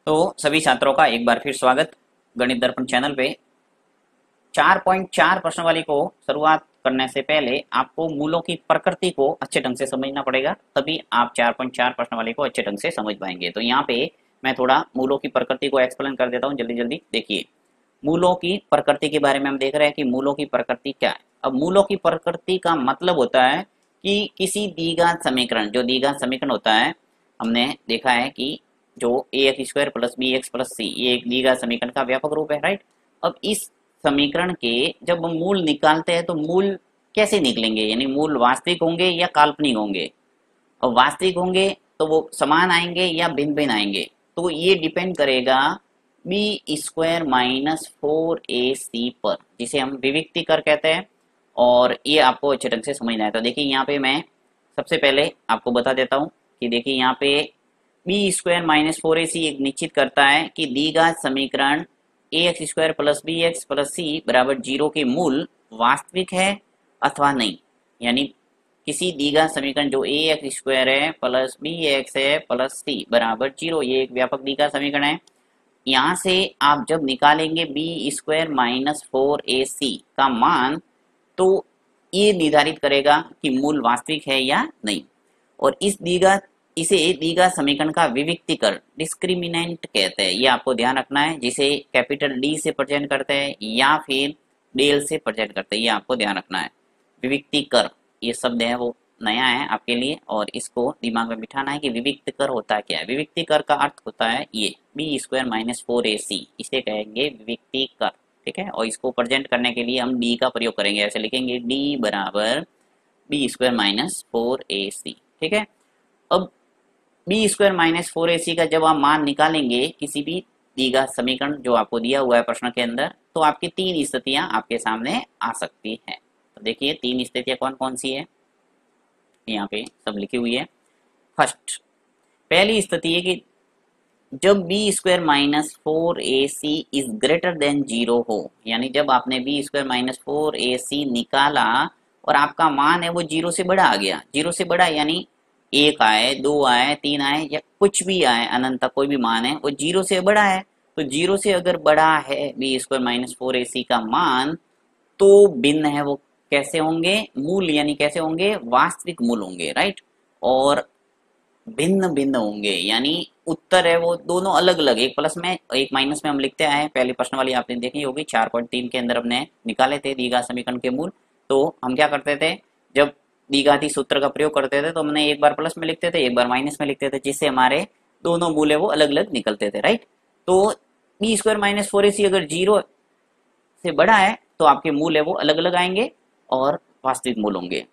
तो सभी छात्रों का एक बार फिर स्वागत गणित दर्पण चैनल पे। 4.4 प्रश्नावली को शुरुआत करने से पहले आपको मूलों की प्रकृति को अच्छे ढंग से समझना पड़ेगा, तभी आप 4.4 प्रश्नावली को अच्छे ढंग से समझ पाएंगे। तो यहाँ पे मैं थोड़ा मूलों की प्रकृति को एक्सप्लेन कर देता हूँ, जल्दी जल्दी देखिए। मूलों की प्रकृति के बारे में हम देख रहे हैं कि मूलों की प्रकृति क्या है। अब मूलों की प्रकृति का मतलब होता है कि किसी द्विघात समीकरण, जो द्विघात समीकरण होता है, हमने देखा है कि जो ax² प्लस bx प्लस सी, ये एक द्विघात समीकरण का व्यापक रूप है, राइट। अब इस समीकरण के जब हम मूल निकालते हैं तो मूल कैसे निकलेंगे, यानी मूल वास्तविक होंगे या काल्पनिक होंगे। और वास्तविक होंगे तो वो समान आएंगे या भिन्न भिन्न आएंगे, तो ये डिपेंड करेगा b² माइनस 4ac पर, जिसे हम विविक्ति कर कहते हैं। और ये आपको अच्छे ढंग से समझना है। तो देखिए यहाँ पे मैं सबसे पहले आपको बता देता हूँ कि देखिए यहाँ पे b² माइनस 4ac एक निश्चित करता है कि द्विघात समीकरण ax² प्लस bx प्लस सी बराबर 0 के मूल वास्तविक है अथवा नहीं। यानी किसी द्विघात समीकरण जो ax² है प्लस bx है प्लस सी बराबर 0, ये एक व्यापक द्विघात समीकरण है। यहाँ से आप जब निकालेंगे b² माइनस 4ac का मान, तो ये निर्धारित करेगा कि मूल वास्तविक है या नहीं। और इसे द्विघात समीकरण का विविक्तिकर, डिस्क्रिमिनेंट कहते हैं। ये आपको ध्यान रखना है, जिसे कैपिटल डी से प्रेजेंट करते हैं या फिर डेल से प्रेजेंट करते हैं, ये आपको ध्यान रखना है। विविक्तिकर ये शब्द है वो नया है आपके लिए, और इसको दिमाग में बिठाना है कि विविक्तिकर होता क्या है। विविक्तिकर का अर्थ होता है ये b² माइनस 4ac, इसे कहेंगे विविक्तिकर, ठीक है। और इसको प्रेजेंट करने के लिए हम डी का प्रयोग करेंगे, ऐसे लिखेंगे d बराबर b² माइनस 4ac, ठीक है। अब b² माइनस 4ac का जब आप मान निकालेंगे किसी भी द्विघात समीकरण जो आपको दिया हुआ है प्रश्न के अंदर, तो आपकी तीन स्थितियां आपके सामने आ सकती है। तो देखिए तीन स्थितियां कौन कौन सी है, यहाँ पे सब लिखी हुई है। फर्स्ट, पहली स्थिति है कि जब b² minus 4ac is greater than 0 हो, यानी जब आपने b² माइनस 4ac निकाला और आपका मान है वो 0 से बड़ा आ गया। 0 से बड़ा यानी 1 आए, 2 आए, 3 आए, या कुछ भी आए, अनंत कोई भी मान है वो 0 से बड़ा है। तो 0 से अगर बड़ा है b² माइनस 4ac का मान, तो भिन्न है वो कैसे होंगे, मूल यानी कैसे होंगे, वास्तविक मूल होंगे, राइट। और भिन्न भिन्न होंगे यानी उत्तर है वो दोनों अलग अलग, एक प्लस में एक माइनस में हम लिखते आए हैं। पहली प्रश्न वाली आपने देखी होगी, 4.3 के अंदर हमने निकाले थे द्विघात समीकरण के मूल। तो हम क्या करते थे, जब द्विघाती सूत्र का प्रयोग करते थे तो हमने एक बार प्लस में लिखते थे, एक बार माइनस में लिखते थे, जिससे हमारे दोनों मूल है वो अलग अलग निकलते थे, राइट। तो b² माइनस 4ac अगर 0 से बड़ा है तो आपके मूल है वो अलग अलग आएंगे और वास्तविक मूल होंगे।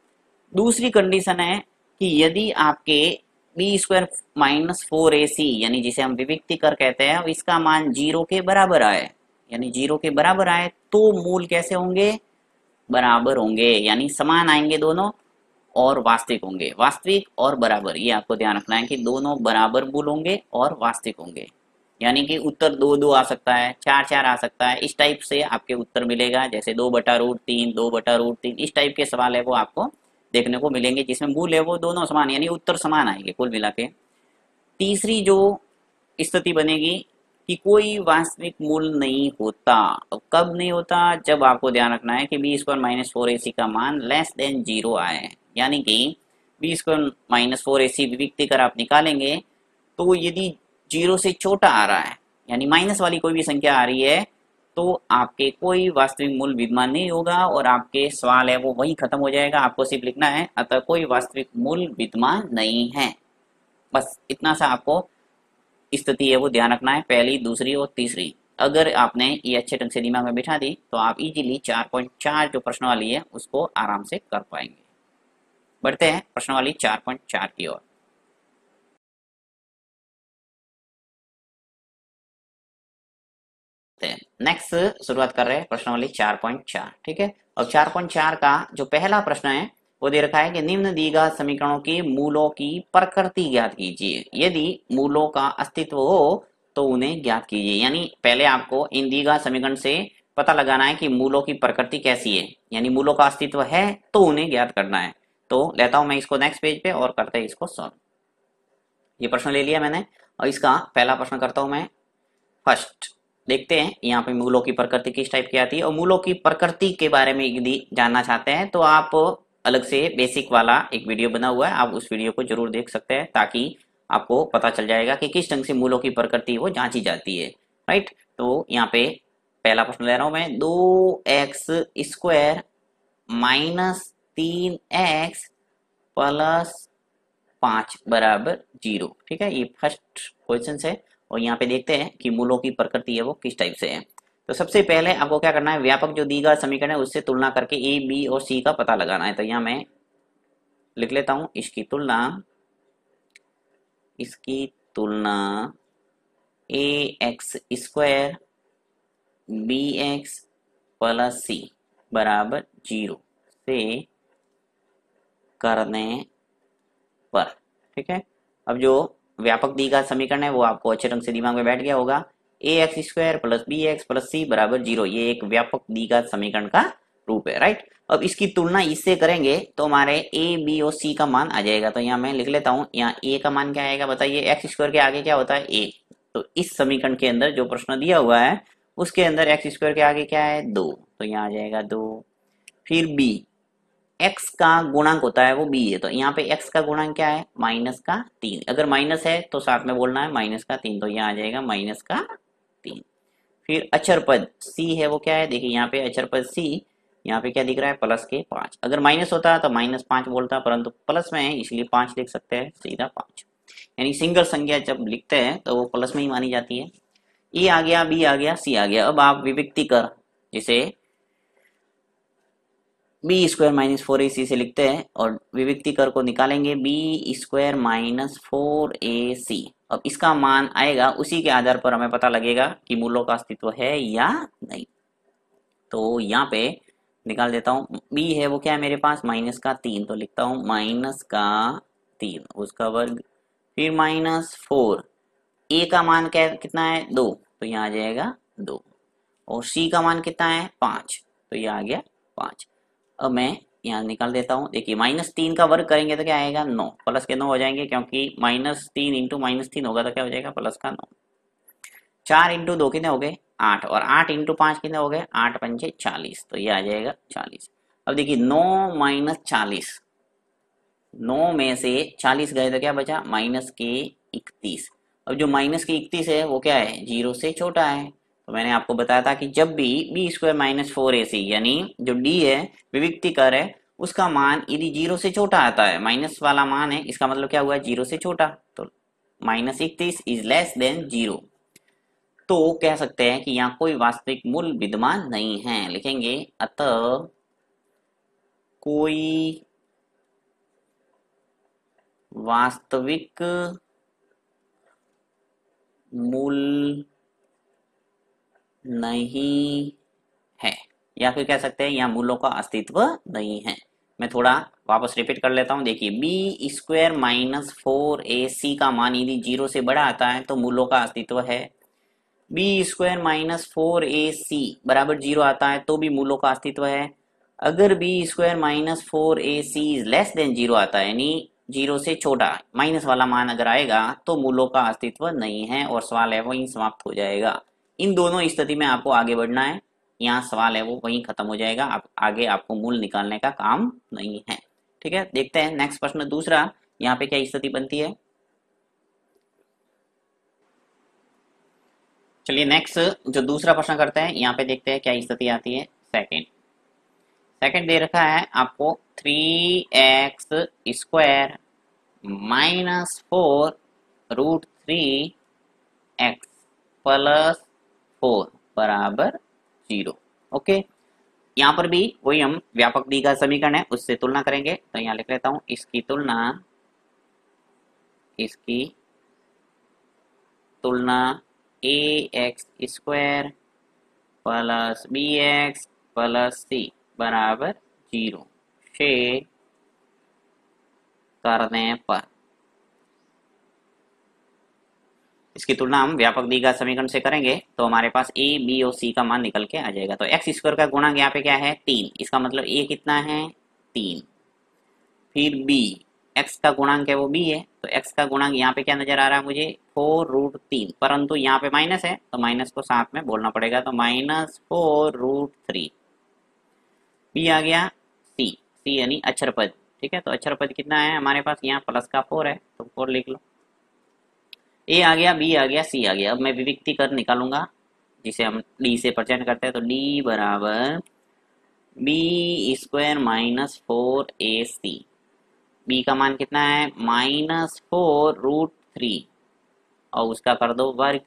दूसरी कंडीशन है कि यदि आपके b² माइनस 4ac यानी जिसे हम विविक्तिकर कहते हैं, इसका मान 0 के बराबर आए, यानी 0 के बराबर आए, तो मूल कैसे होंगे, बराबर होंगे, यानी समान आएंगे दोनों और वास्तविक होंगे। वास्तविक और बराबर, ये आपको ध्यान रखना है कि दोनों बराबर मूल होंगे और वास्तविक होंगे। यानी कि उत्तर 2-2 आ सकता है, 4-4 आ सकता है, इस टाइप से आपके उत्तर मिलेगा। जैसे 2/√3, 2/√3, इस टाइप के सवाल है वो आपको देखने को मिलेंगे, जिसमें मूल है वो दोनों समान, यानी उत्तर समान आएंगे कुल मिला के। तीसरी जो स्थिति बनेगी कि कोई वास्तविक मूल नहीं होता। अब कब नहीं होता, जब आपको ध्यान रखना है कि b² माइनस 4ac का मान लेस देन 0 आए, यानी कि b² माइनस 4ac विविक्ति कर आप निकालेंगे तो यदि 0 से छोटा आ रहा है, यानी माइनस वाली कोई भी संख्या आ रही है, तो आपके कोई वास्तविक मूल विद्यमान नहीं होगा और आपके सवाल है वो वहीं खत्म हो जाएगा। आपको सिर्फ लिखना है अतः कोई वास्तविक मूल विद्यमान नहीं है, बस इतना सा आपको स्थिति है वो ध्यान रखना है, पहली, दूसरी और तीसरी। अगर आपने ये अच्छे ढंग से दिमाग में बिठा दी तो आप इजीली 4.4 जो प्रश्न वाली है उसको आराम से कर पाएंगे। बढ़ते हैं प्रश्न वाली 4.4 की ओर। नेक्स्ट शुरुआत कर रहे हैं प्रश्न वाली 4.4, ठीक है। और 4.4 का जो पहला प्रश्न है वो दे रखा है कि निम्न द्विघात समीकरणों के मूलों की प्रकृति ज्ञात कीजिए, यदि मूलों का अस्तित्व हो तो उन्हें ज्ञात कीजिए। यानी पहले आपको इन द्विघात समीकरण से पता लगाना है कि मूलों की प्रकृति कैसी है, यानी मूलों का अस्तित्व है तो उन्हें ज्ञात करना है। तो लेता हूं मैं इसको नेक्स्ट पेज पे और करते हैं इसको सॉल्व। ये प्रश्न ले लिया मैंने और इसका पहला प्रश्न करता हूं मैं। फर्स्ट देखते हैं यहाँ पे मूलों की प्रकृति किस टाइप की आती है, और मूलों की प्रकृति के बारे में यदि जानना चाहते हैं तो आप अलग से बेसिक वाला एक वीडियो बना हुआ है, आप उस वीडियो को जरूर देख सकते हैं, ताकि आपको पता चल जाएगा कि किस ढंग से मूलों की प्रकृति वो जांची जाती है। राइट, तो यहाँ पे पहला प्रश्न ले रहा हूं मैं, 2x² माइनस 3x प्लस 5 बराबर 0। ठीक है, ये फर्स्ट क्वेश्चन है, और यहाँ पे देखते हैं कि मूलों की प्रकृति है वो किस टाइप से है। तो सबसे पहले आपको क्या करना है, व्यापक जो दी गया समीकरण है उससे तुलना करके ए बी और सी का पता लगाना है। तो यहाँ मैं लिख लेता हूं इसकी तुलना ax² bx प्लस सी बराबर 0 से करने पर। ठीक है, अब जो व्यापक दी गया समीकरण है वो आपको अच्छे ढंग से दिमाग में बैठ गया होगा। ax² प्लस bx प्लस सी बराबर 0, ये एक व्यापक दी गया समीकरण का रूप है। राइट, अब इसकी तुलना इससे करेंगे तो हमारे a b और c का मान आ जाएगा। तो यहाँ मैं लिख लेता हूँ, यहाँ a का मान क्या आएगा बताइए, x² के आगे क्या होता है a। तो इस समीकरण के अंदर जो प्रश्न दिया हुआ है उसके अंदर x² के आगे क्या है 2, तो यहाँ आ जाएगा 2। फिर b, x का गुणांक होता है वो b है, तो यहाँ पे x का गुणांक क्या है माइनस का 3, अगर माइनस है तो साथ में बोलना है माइनस का 3, तो यहाँ आ जाएगा माइनस का 3। फिर अचर पद c है वो क्या है, देखिए यहाँ पे अचर पद c, यहाँ पे क्या दिख रहा है प्लस के 5, अगर माइनस होता तो माइनस 5 बोलता, परंतु प्लस में है इसलिए 5 लिख सकते हैं, सीधा 5। यानी सिंगल संख्या जब लिखते हैं तो वो प्लस में ही मानी जाती है। ए आ गया, बी आ गया, सी आ गया। अब आप विभक्ति कर जिसे b² माइनस 4ac से लिखते हैं, और विभक्ति कर को निकालेंगे b² माइनस 4ac। अब इसका मान आएगा, उसी के आधार पर हमें पता लगेगा कि मूलों का अस्तित्व है या नहीं। तो यहाँ पे निकाल देता हूँ, b है वो क्या है मेरे पास माइनस का 3, तो लिखता हूँ माइनस का 3 उसका वर्ग, फिर माइनस 4, a का मान क्या कितना है 2, तो यहाँ आ जाएगा 2, और c का मान कितना है 5, तो यहाँ आ गया 5। अब मैं यहाँ निकाल देता हूँ, देखिए माइनस 3 का वर्ग करेंगे तो क्या आएगा 9, प्लस के 9 हो जाएंगे, क्योंकि माइनस 3 इंटू माइनस 3 होगा तो क्या हो जाएगा प्लस का 9। 4 इंटू 2 कितने हो गए 8, और 8 इंटू 5 कितने हो गए 8 पंचे 40, तो ये आ जाएगा 40। अब देखिए 9 माइनस 40, 9 में से 40 गए तो क्या बचा माइनस के 31। अब जो माइनस के 31 है वो क्या है 0 से छोटा है, तो मैंने आपको बताया था कि जब भी b² माइनस 4ac यानी जो d है विभक्ति कर है उसका मान यदि 0 से छोटा आता है, माइनस वाला मान है, इसका मतलब क्या हुआ 0 से छोटा, तो माइनस 31 इज लेस देन 0। तो कह सकते हैं कि यहाँ कोई वास्तविक मूल विद्यमान नहीं है, लिखेंगे अतः कोई वास्तविक मूल नहीं है, या फिर कह सकते हैं यहाँ मूलों का अस्तित्व नहीं है। मैं थोड़ा वापस रिपीट कर लेता हूँ, देखिए b² माइनस 4ac का मान यदि 0 से बड़ा आता है तो मूलों का अस्तित्व है, b² माइनस 4ac बराबर 0 आता है तो भी मूलों का अस्तित्व है। अगर b² minus 4ac less than 0 आता है, यानी 0 से छोटा माइनस वाला मान अगर आएगा तो मूलों का अस्तित्व नहीं है, और सवाल है वहीं समाप्त हो जाएगा। इन दोनों स्थिति में आपको आगे बढ़ना है, यहाँ सवाल है वो वहीं खत्म हो जाएगा, आप आगे आपको मूल निकालने का काम नहीं है। ठीक है, देखते हैं नेक्स्ट प्रश्न दूसरा, यहाँ पे क्या स्थिति बनती है। चलिए नेक्स्ट जो दूसरा प्रश्न करते हैं, यहाँ पे देखते हैं क्या स्थिति आती है। सेकंड दे रखा है आपको 3x² माइनस 4√3x प्लस 4 बराबर 0। ओके, यहाँ पर भी वही हम व्यापक दी का समीकरण है उससे तुलना करेंगे, तो यहाँ लिख लेता हूँ इसकी तुलना ax² plus bx plus c बराबर 0 से करने पर। इसकी तुलना हम व्यापक दी गई समीकरण से करेंगे तो हमारे पास a b और c का मान निकल के आ जाएगा। तो x² का गुणांक यहाँ पे क्या है 3, इसका मतलब a कितना है 3। फिर b, x का गुणांक है वो b है, तो x का गुणांक यहाँ पे क्या नजर आ रहा है मुझे 4√3, परंतु यहाँ पे माइनस है तो माइनस को साथ में बोलना पड़ेगा, तो -4√3। बी आ गया सी, सी यानी अक्षर पद। ठीक है, तो अक्षर पद कितना है हमारे पास, यहाँ प्लस का 4 है तो 4 लिख लो। ए आ गया, बी आ गया, सी आ गया। अब मैं विविक्ति कर निकालूंगा जिसे हम डी से प्रचंड करते हैं, तो डी बराबर b² -4ac। बी का मान कितना है -4√3 और उसका कर दो वर्ग,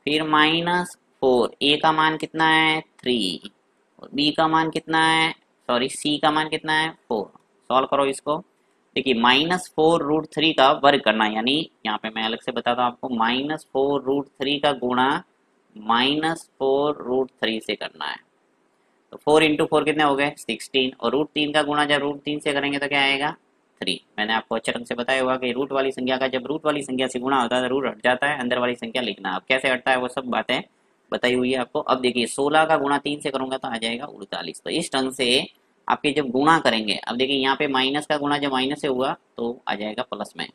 फिर -4, ए का मान कितना है 3 और बी का मान कितना है, सॉरी सी का मान कितना है 4। सॉल्व करो इसको। देखिए -4√3 का वर्ग करना, यानी यहाँ पे मैं अलग से बताता हूँ आपको, -4√3 का गुणा -4√3 से करना है। तो 4 × 4 कितने हो गए 16, और √3 का गुणा जब √3 से करेंगे तो क्या आएगा 3। मैंने आपको अच्छे ढंग से बताया होगा कि रूट वाली संख्या का जब रूट वाली संख्या से गुणा होता है तो रूट हट जाता है, अंदर वाली संख्या लिखना। अब कैसे हटता है वो सब बातें बताई हुई है आपको। अब देखिए 16 का गुणा 3 से करूंगा तो आ जाएगा 48। तो इस ढंग से आपके जब गुणा करेंगे, अब देखिए यहाँ पे माइनस का गुणा जब माइनस से हुआ तो आ जाएगा प्लस में,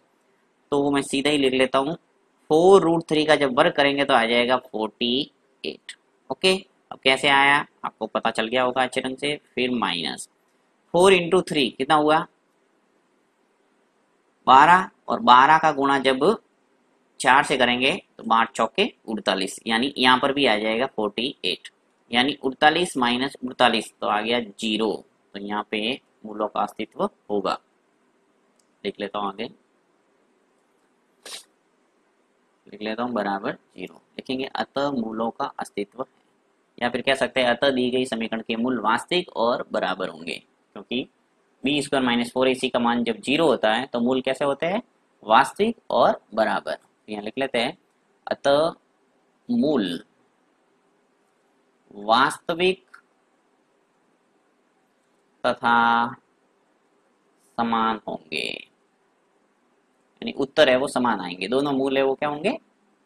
तो मैं सीधा ही लिख लेता हूँ 4√3 का जब वर्ग करेंगे तो आ जाएगा 48। ओके, अब कैसे आया आपको पता चल गया होगा अच्छे ढंग से। फिर -4 × 3 कितना हुआ 12, और 12 का गुणा जब 4 से करेंगे तो 8 चौके 48, यानी यहाँ पर भी आ जाएगा 48, यानी 48 - 48 तो आ गया 0। तो यहाँ पे मूलों का अस्तित्व होगा। लिख लेता हूँ आगे, लिख लेता हूँ बराबर 0, लिखेंगे अतः मूलों का अस्तित्व है। या फिर कह सकते हैं अतः दी गई समीकरण के मूल वास्तविक और बराबर होंगे, क्योंकि b² -4ac का मान जब 0 होता है तो मूल कैसे होते हैं वास्तविक और बराबर। तो यहाँ लिख लेते हैं अतः मूल वास्तविक तथा समान होंगे, यानी उत्तर है वो समान आएंगे, दोनों मूल है वो क्या होंगे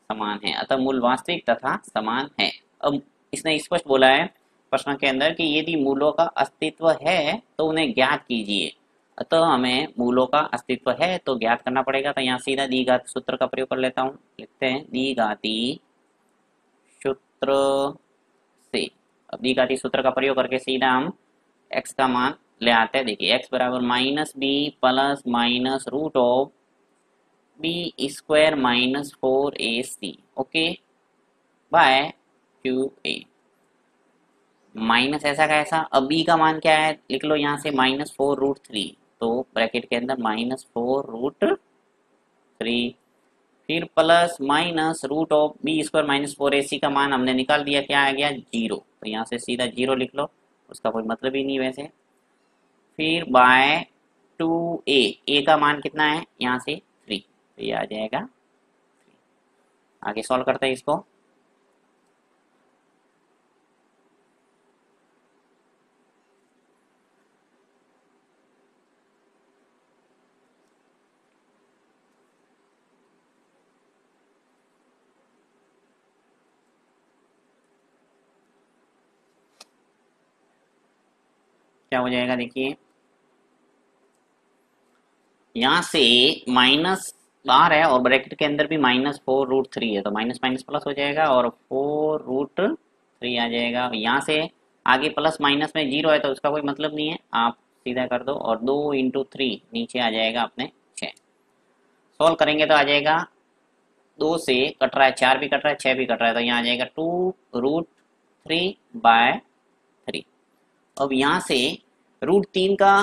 समान है। अतः मूल वास्तविक तथा समान है। अब इसने स्पष्ट बोला है प्रश्न के अंदर कि यदि मूलों का अस्तित्व है तो उन्हें ज्ञात कीजिए। अतः हमें मूलों का अस्तित्व है तो ज्ञात करना पड़ेगा, तो यहाँ सीधा द्विघात सूत्र का प्रयोग कर लेता हूँ। लिखते हैं द्विघाती सूत्र से। अब द्विघाती सूत्र का प्रयोग करके सीधा हम x का मान ले आते हैं। देखिए x बराबर -b plus minus root of b² -4ac okay by QA। Minus ऐसा का ऐसा, अब b का मान क्या है लिख लो यहाँ से -4√3, तो ब्रैकेट के अंदर -4√3, फिर plus minus root of b² -4ac का मान हमने निकाल दिया, क्या आ गया 0, तो यहाँ से सीधा 0 लिख लो, उसका कोई मतलब ही नहीं वैसे। फिर बाय 2a, a का मान कितना है यहाँ से 3, तो ये आ जाएगा। आगे सॉल्व करते हैं इसको। क्या हो जाएगा देखिए, यहाँ से माइनस बाहर है और ब्रैकेट के अंदर भी -4√3 है, तो माइनस माइनस प्लस हो जाएगा और 4√3 आ जाएगा। यहाँ से आगे प्लस माइनस में 0 है तो उसका कोई मतलब नहीं है, आप सीधा कर दो, और 2 × 3 नीचे आ जाएगा अपने 6। सॉल्व करेंगे तो आ जाएगा 2 से कट रहा है 4 भी कट रहा है 6 भी कट रहा है, तो यहाँ आ जाएगा 2√3/3। अब यहाँ से √3 का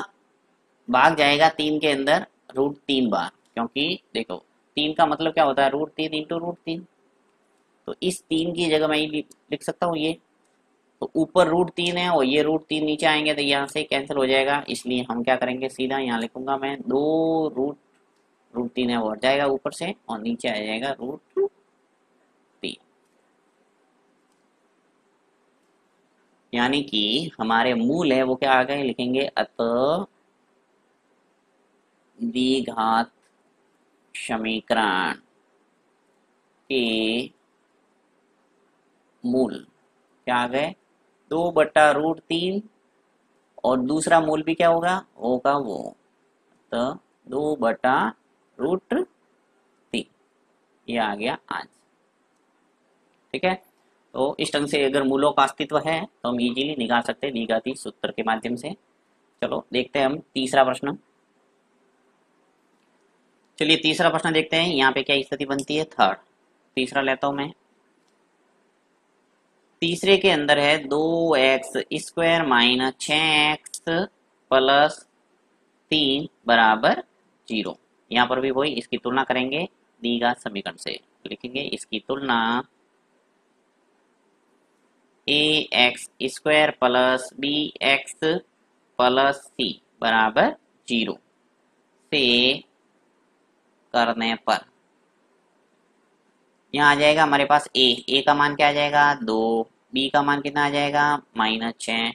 भाग जाएगा 3 के अंदर √3 बार, क्योंकि देखो 3 का मतलब क्या होता है √3 × √3, तो इस 3 की जगह मैं ये लिख सकता हूँ, ये तो ऊपर √3 है और ये √3 नीचे आएंगे तो यहाँ से कैंसिल हो जाएगा, इसलिए हम क्या करेंगे सीधा यहाँ लिखूंगा मैं 2 √3 है वो हट जाएगा ऊपर से और नीचे आ जाएगा √3। यानी कि हमारे मूल है वो क्या आ गए, लिखेंगे अतः द्विघात समीकरण के मूल क्या आ गए 2/√3, और दूसरा मूल भी क्या होगा वो, तो 2/√3 ये आ गया आंसर। ठीक है, तो इस ढंग से अगर मूलों का अस्तित्व है तो हम इजीली निकाल सकते हैं द्विघाती सूत्र के माध्यम से। चलो देखते हैं हम तीसरा प्रश्न। चलिए तीसरा प्रश्न देखते हैं, यहाँ पे क्या स्थिति बनती है। थर्ड, तीसरा लेता हूं मैं। तीसरे के अंदर है 2x² माइनस 6x प्लस 3 बराबर 0। यहाँ पर भी वही इसकी तुलना करेंगे द्विघात समीकरण से। लिखेंगे इसकी तुलना ax² plus bx plus c बराबर 0 से करने पर यहाँ आ जाएगा हमारे पास a का मान क्या आ जाएगा 2, b का मान कितना आ जाएगा -6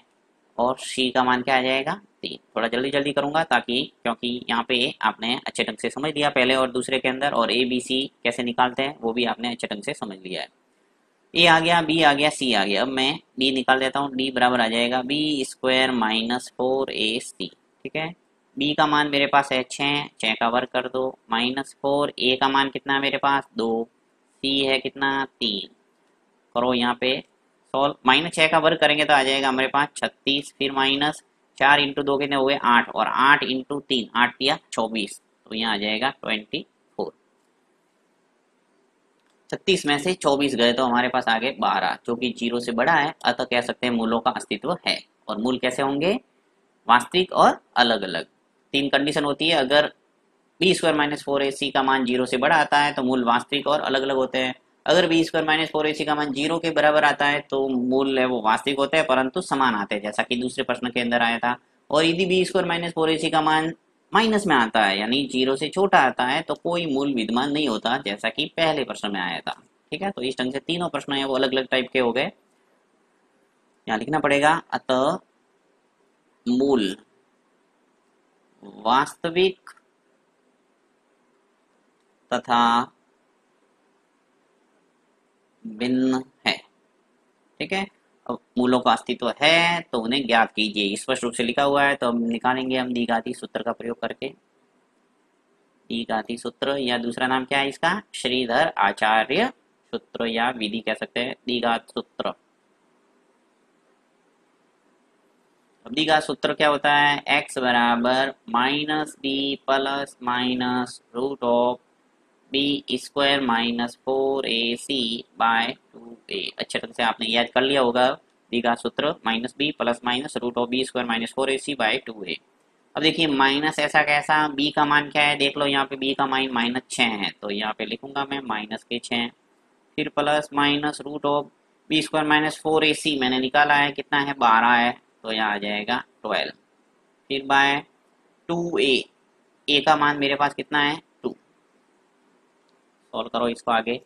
और c का मान क्या आ जाएगा 3। थोड़ा जल्दी जल्दी करूंगा ताकि, क्योंकि यहाँ पे आपने अच्छे ढंग से समझ लिया पहले और दूसरे के अंदर, और a b c कैसे निकालते हैं वो भी आपने अच्छे ढंग से समझ लिया है। a आ गया, b आ गया, c आ गया। अब मैं b निकाल देता हूँ। d बराबर आ जाएगा b² माइनस 4ac। ठीक है, b का मान मेरे पास है 6, 6 का वर्ग कर दो, -4, a का मान कितना है मेरे पास 2, c है कितना 3। करो यहाँ पे सॉल्व। -6 का वर्ग करेंगे तो आ जाएगा हमारे पास 36, फिर -4 इंटू 2 कितने हो गए 8, और 8 इंटू 3 8 दिया 24, तो यहाँ आ जाएगा 24। 36 में से 24 गए तो हमारे पास आ गए 12, जो कि 0 से बड़ा है, अतः कह सकते हैं मूलों का अस्तित्व है। और मूल कैसे होंगे, वास्तविक और अलग अलग। तीन कंडीशन होती है, अगर b² माइनस 4ac का मान 0 से बड़ा आता है तो मूल वास्तविक और अलग अलग होते हैं। अगर b² माइनस 4ac का मान 0 के बराबर आता है तो मूल है वो वास्तविक होते हैं परंतु समान आते हैं, जैसा कि दूसरे प्रश्न के अंदर आया था। और यदि b² माइनस 4ac का मान माइनस में आता है यानी 0 से छोटा आता है तो कोई मूल विद्यमान नहीं होता, जैसा कि पहले प्रश्न में आया था। ठीक है, तो इस ढंग से तीनों प्रश्न है वो अलग अलग टाइप के हो गए। यहाँ लिखना पड़ेगा, अतः मूल वास्तविक तथा भिन्न है। ठीक है, अब मूलों का अस्तित्व है तो उन्हें ज्ञात कीजिए, स्पष्ट रूप से लिखा हुआ है तो हम निकालेंगे हम द्विघाती सूत्र का प्रयोग करके। द्विघाती सूत्र या दूसरा नाम क्या है इसका, श्रीधर आचार्य सूत्र या विधि कह सकते हैं, द्विघात सूत्र। अब द्विघात सूत्र क्या होता है, x बराबर -b plus minus root of b² minus 4ac by 2a। अच्छे ढंग से आपने याद कर लिया होगा द्विघात सूत्र, -b plus minus root of b² minus 4ac by 2a। अब देखिए माइनस ऐसा कैसा, b का मान क्या है देख लो, यहाँ पे b का मान -6 है तो यहाँ पे लिखूंगा मैं -6, फिर plus minus root of b² minus 4ac मैंने निकाला है कितना है 12 है तो यहाँ आ जाएगा 12, फिर बाय 2a, a का मान मेरे पास कितना है 2। सॉल्व करो इसको आगे।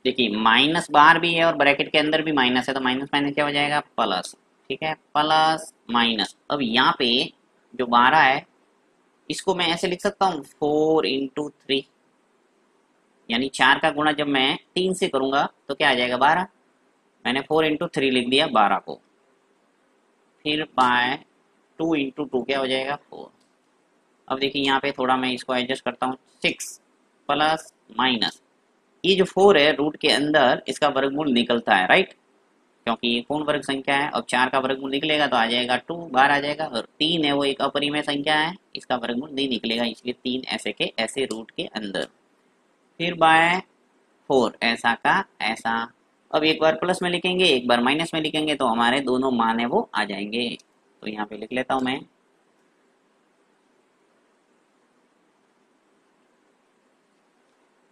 देखिए माइनस बाहर भी है और ब्रैकेट के अंदर भी माइनस है तो माइनस माइनस क्या हो जाएगा प्लस। ठीक है, प्लस माइनस। अब यहाँ पे जो 12 है इसको मैं ऐसे लिख सकता हूँ 4 इंटू 3, यानी 4 का गुणा जब मैं 3 से करूंगा तो क्या आ जाएगा 12। मैंने 4 इंटू 3 लिख दिया 12 को, फिर बाय 2 इंटू 2 क्या हो जाएगा 4। अब देखिए यहाँ पे थोड़ा मैं इसको एडजस्ट करता हूँ, 6 प्लस माइनस, ये जो 4 है रूट के अंदर इसका वर्गमूल निकलता है राइट, क्योंकि ये पूर्ण वर्ग संख्या है। अब 4 का वर्गमूल निकलेगा तो आ जाएगा 2 बाहर आ जाएगा, और 3 है वो एक अपरिमेय संख्या है इसका वर्गमूल नहीं निकलेगा, इसलिए 3 ऐसे के ऐसे रूट के अंदर, फिर बाय 4 ऐसा का ऐसा। अब एक बार प्लस में लिखेंगे एक बार माइनस में लिखेंगे तो हमारे दोनों मान है वो आ जाएंगे। तो यहाँ पे लिख लेता हूं मैं,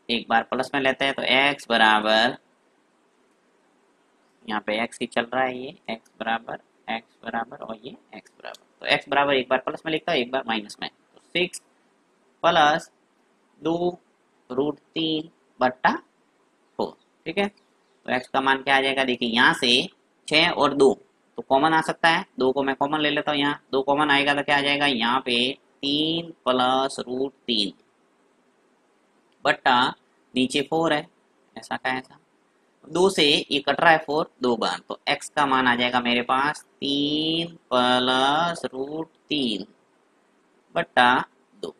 एक बार प्लस में लेते हैं तो x बराबर, यहाँ पे x ही चल रहा है, ये x बराबर और ये x बराबर, तो x बराबर एक बार प्लस में लिखता है एक बार माइनस में, तो 6 प्लस 2 रूट 3 बट्टा 4। ठीक है, तो x का मान क्या आ जाएगा, देखिए यहाँ से 6 और 2 तो कॉमन आ सकता है, 2 को मैं कॉमन ले लेता हूँ, यहाँ 2 कॉमन आएगा तो क्या आ जाएगा यहाँ पे 3 प्लस रूट 3 बट्टा नीचे 4 है, ऐसा का ऐसा। 2 से ये कट रहा है 4 दो बार, तो x का मान आ जाएगा मेरे पास 3 प्लस रूट 3 बट्टा 2।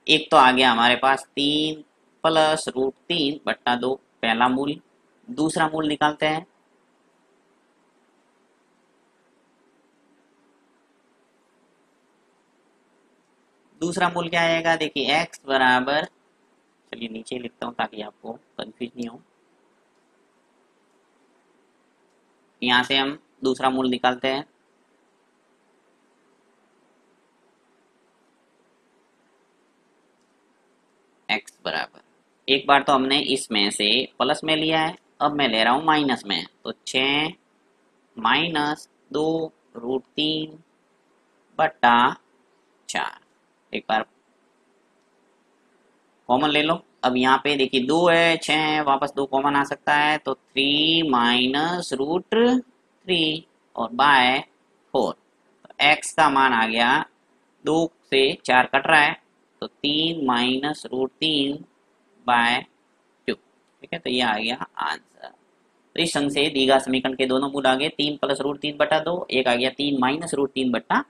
एक तो आ गया हमारे पास 3 प्लस रूट 3 बट्टा 2 पहला मूल। दूसरा मूल निकालते हैं। दूसरा मूल क्या आएगा, देखिए x बराबर, चलिए नीचे लिखता हूँ ताकि आपको कंफ्यूज नहीं हो। यहाँ से हम दूसरा मूल निकालते हैं। x बराबर, एक बार तो हमने इसमें से प्लस में लिया है, अब मैं ले रहा हूँ माइनस में, तो 6 माइनस 2 रूट 3 बट्टा 4। एक बार कॉमन ले लो। अब यहाँ पे देखिए 2 है 6 है, वापस 2 कॉमन आ सकता है, तो 3 माइनस रूट 3 और बाय 4। तो x का मान आ गया, 2 से 4 कट रहा है, तो 3 माइनस रूट 3 बाय 2। ठीक है, तो ये आ गया आंसर। तो इस संग से दीर्घ समीकरण के दोनों मूल आ गए 3 प्लस रूट 3 बटा 2, एक आ गया 3 माइनस रूट 3 बटा